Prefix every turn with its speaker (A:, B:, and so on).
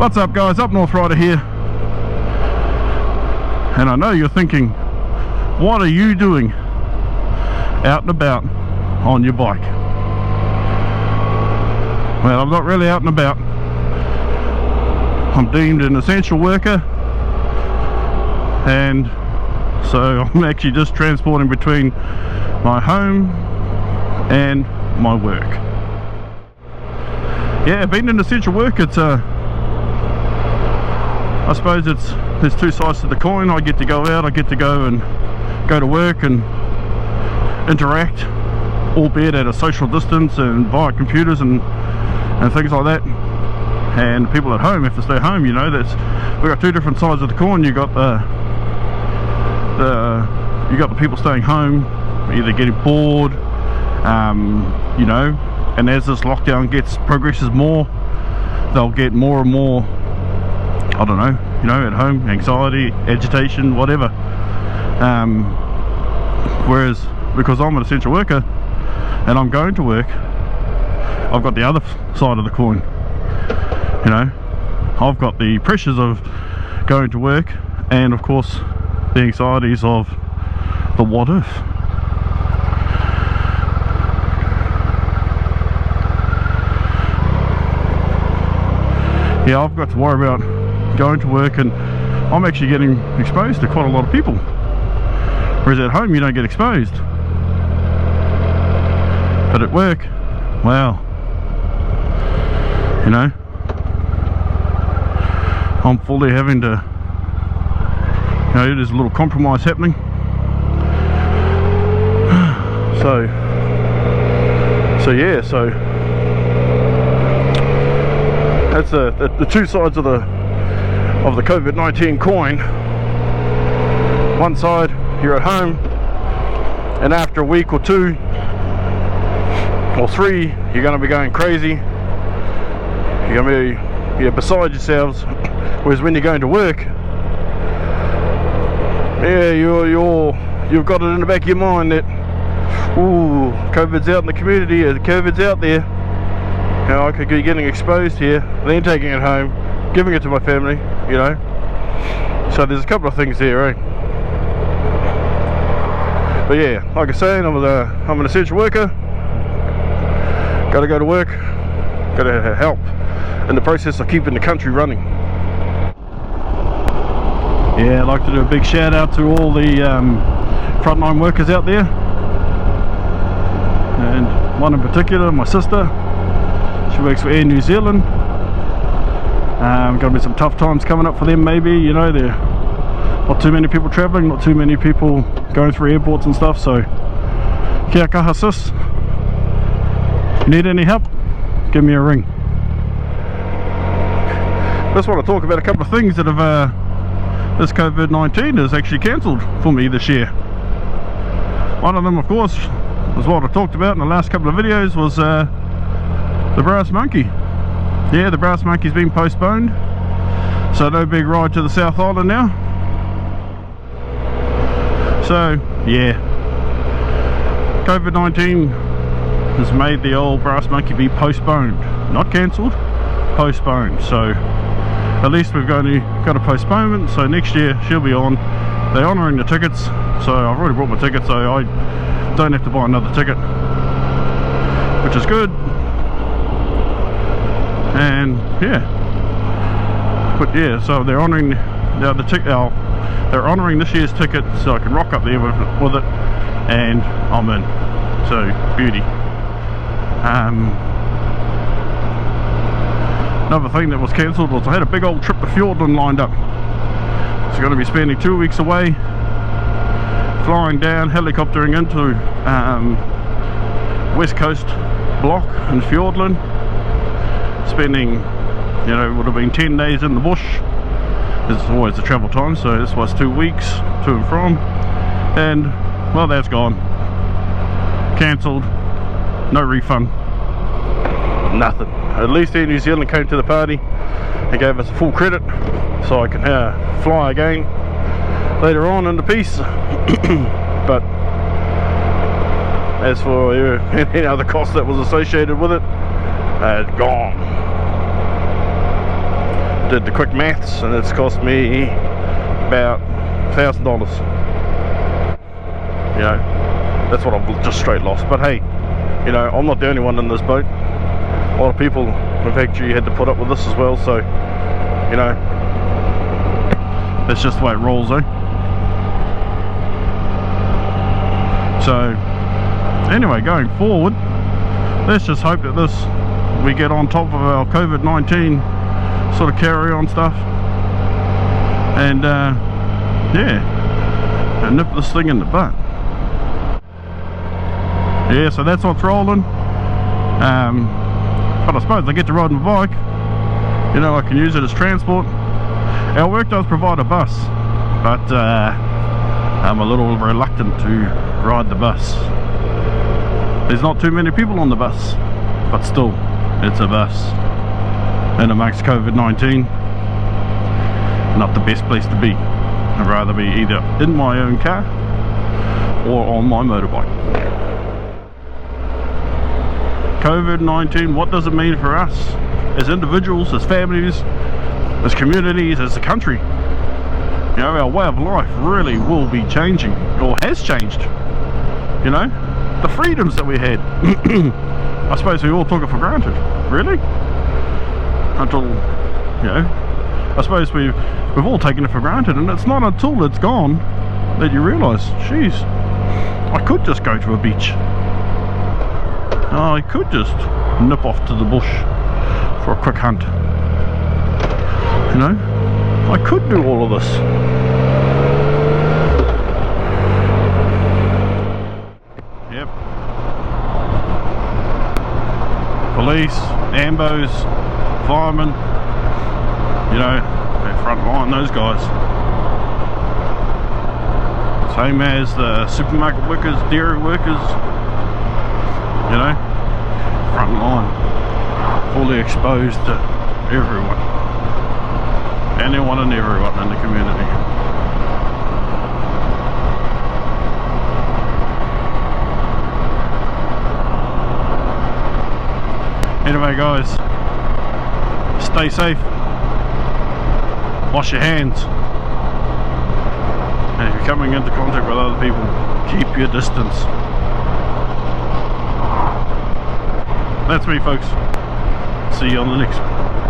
A: What's up guys, Up North Rider here. And I know you're thinking, what are you doing out and about on your bike? Well, I'm not really out and about. I'm deemed an essential worker, and so I'm actually just transporting between my home and my work. Yeah, being an essential worker, it's I suppose there's two sides to the coin. I get to go out, I get to go to work and interact, albeit at a social distance and via computers and things like that. And people at home have to stay home. You know, we've got two different sides of the coin. You got the people staying home, either getting bored, you know, and as this lockdown progresses more, they'll get more and more, I don't know, you know, at home, anxiety, agitation, whatever. Whereas because I'm an essential worker and I'm going to work, I've got the other side of the coin. You know, I've got the pressures of going to work and of course the anxieties of the what if. Yeah, I've got to worry about going to work, and I'm actually getting exposed to quite a lot of people, whereas at home you don't get exposed. But at work, wow, you know, I'm fully having to, you know, there's a little compromise happening. So yeah, so that's the two sides of the COVID-19 coin. One side, you're at home, and after a week or two or three, you're going to be going crazy. You're going to be beside yourselves. Whereas when you're going to work, yeah, you've got it in the back of your mind that, ooh, COVID's out in the community, COVID's out there. You know, I could be getting exposed here, then taking it home, giving it to my family, you know. So there's a couple of things there, eh? But yeah, like I say, I'm an essential worker. Got to go to work. Got to help in the process of keeping the country running. Yeah, I'd like to do a big shout out to all the frontline workers out there, and one in particular, my sister. She works for Air New Zealand. Going to be some tough times coming up for them, maybe, you know, there not too many people travelling, not too many people going through airports and stuff, so kia kaha sis. If you need any help, give me a ring. Just want to talk about a couple of things that have this COVID-19 has actually cancelled for me this year. One of them, of course, was what I talked about in the last couple of videos, was the Brass Monkey. Yeah, the Brass Monkey's been postponed, so no big ride to the South Island now. So yeah, COVID-19 has made the old Brass Monkey be postponed, not cancelled, postponed. So at least we've got a postponement, so next year she'll be on. They're honouring the tickets, so I've already bought my ticket, so I don't have to buy another ticket, which is good. And yeah, but yeah, so they're honouring they're honouring this year's ticket, so I can rock up there with it, and I'm in. So beauty. Another thing that was cancelled was I had a big old trip to Fiordland lined up. So going to be spending 2 weeks away, flying down, helicoptering into West Coast block in Fiordland, spending, you know, it would have been 10 days in the bush. This is always the travel time, so this was 2 weeks to and from, and well, that's gone, cancelled, no refund, nothing. At least Air New Zealand came to the party and gave us full credit, so I can fly again later on in the piece. But as for any other cost that was associated with it, gone. did the quick maths, and it's cost me about $1,000. You know, that's what I've just straight lost. But hey, you know, I'm not the only one in this boat. A lot of people have actually had to put up with this as well, so you know, that's just the way it rolls, eh? So anyway, going forward, let's just hope that we get on top of our COVID-19 sort of carry on stuff, and yeah, and nip this thing in the butt. Yeah, so that's what's rolling. But I suppose I get to ride my bike, you know, I can use it as transport. Our work does provide a bus, but I'm a little reluctant to ride the bus. There's not too many people on the bus, but still, it's a bus. And amongst COVID-19, not the best place to be. I'd rather be either in my own car or on my motorbike. COVID-19, what does it mean for us as individuals, as families, as communities, as a country? You know, our way of life really will be changing, or has changed. You know, the freedoms that we had, I suppose we all took it for granted, really, until, you know, I suppose we've all taken it for granted, and it's not until it's gone that you realise, geez, I could just go to a beach. I could just nip off to the bush for a quick hunt. You know, I could do all of this. Yep. Police, ambos, firemen, you know, they're front line, those guys. Same as the supermarket workers, dairy workers, you know, front line, fully exposed to everyone, anyone and everyone in the community. Anyway guys, stay safe, wash your hands, and if you're coming into contact with other people, keep your distance. That's me folks, see you on the next one.